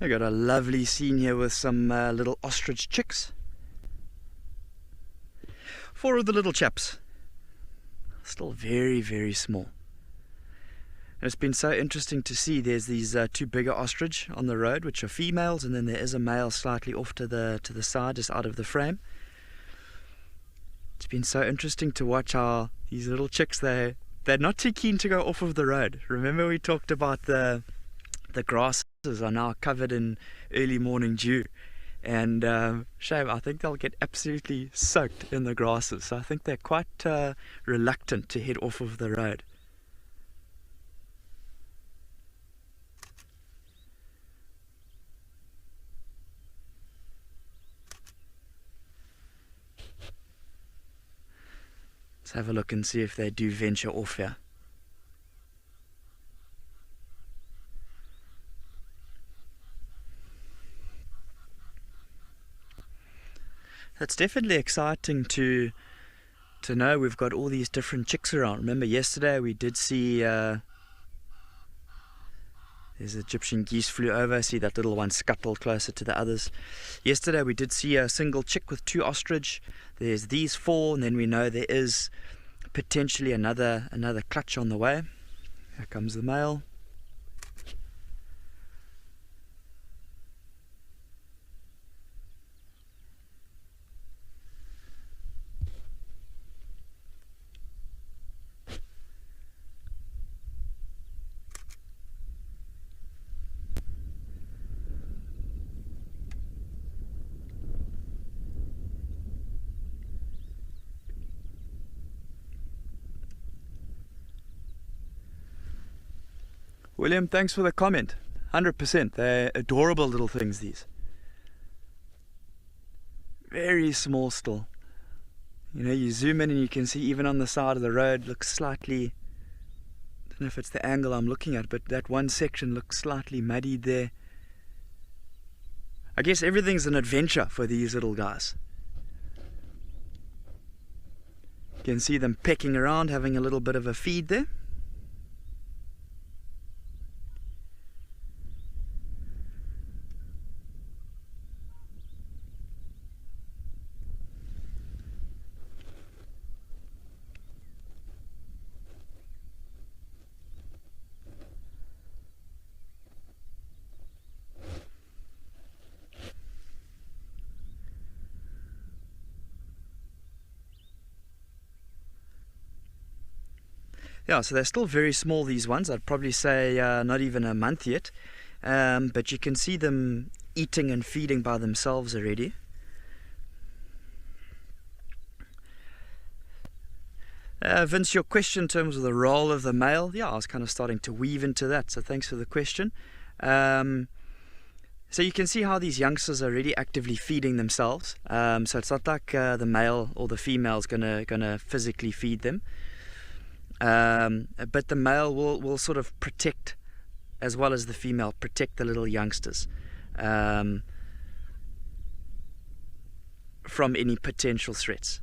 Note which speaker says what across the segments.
Speaker 1: I got a lovely scene here with some little ostrich chicks. 4 of the little chaps, still very, very small. And it's been so interesting to see. There's these 2 bigger ostrich on the road, which are females, and then there is a male slightly off to the side, just out of the frame. It's been so interesting to watch how these little chicks, they're not too keen to go off of the road. Remember we talked about the grasses are now covered in early morning dew, and shame, I think they'll get absolutely soaked in the grasses. So I think they're quite reluctant to head off of the road. Let's have a look and see if they do venture off here. It's definitely exciting to know we've got all these different chicks around. Remember yesterday we did see there's Egyptian geese flew over. See that little one scuttled closer to the others. Yesterday we did see a single chick with 2 ostrich. There's these 4, and then we know there is potentially another clutch on the way. Here comes the male. William, thanks for the comment. 100%. They're adorable little things, these. Very small still. You know, you zoom in and you can see even on the side of the road looks slightly, I don't know if it's the angle I'm looking at, but that one section looks slightly muddied there. I guess everything's an adventure for these little guys. You can see them pecking around, having a little bit of a feed there. Yeah, so they're still very small, these ones. I'd probably say not even a month yet. But you can see them eating and feeding by themselves already. Vince, your question in terms of the role of the male, yeah, I was kind of starting to weave into that, so thanks for the question. So you can see how these youngsters are already actively feeding themselves. So it's not like the male or the female is gonna physically feed them. But the male will sort of protect, as well as the female, protect the little youngsters from any potential threats.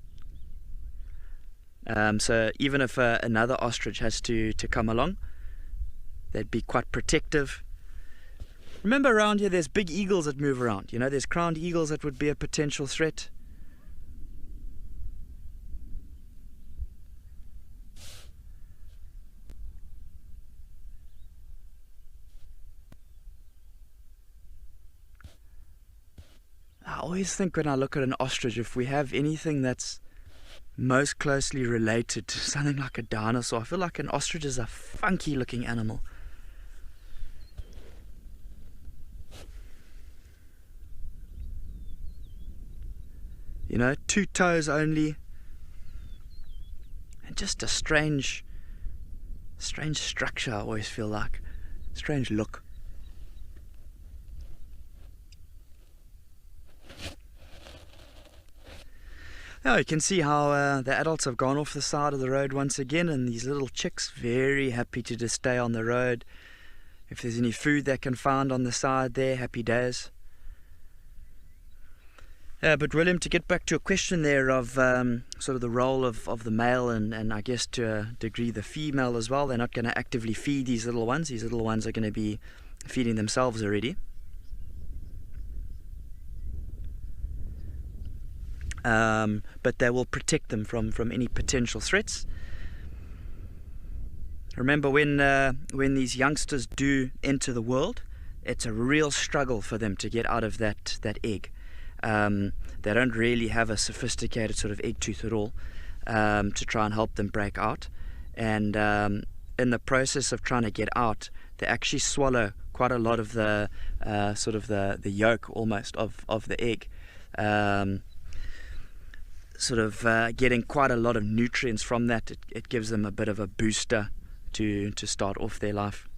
Speaker 1: So even if another ostrich has to come along, they'd be quite protective. Remember, around here there's big eagles that move around. You know, there's crowned eagles that would be a potential threat. I always think when I look at an ostrich, if we have anything that's most closely related to something like a dinosaur, I feel like an ostrich is a funky looking animal. You know, 2 toes only, and just a strange structure. I always feel like strange look. Now you can see how the adults have gone off the side of the road once again, and these little chicks very happy to just stay on the road. If there's any food they can find on the side there, happy days. But William, to get back to a question there of sort of the role of the male and I guess to a degree the female as well, they're not going to actively feed these little ones. These little ones are going to be feeding themselves already. but they will protect them from any potential threats. Remember, when these youngsters do enter the world, it's a real struggle for them to get out of that egg. They don't really have a sophisticated sort of egg tooth at all to try and help them break out. And in the process of trying to get out, they actually swallow quite a lot of the sort of the yolk almost of the egg. Getting quite a lot of nutrients from that. It gives them a bit of a booster to start off their life.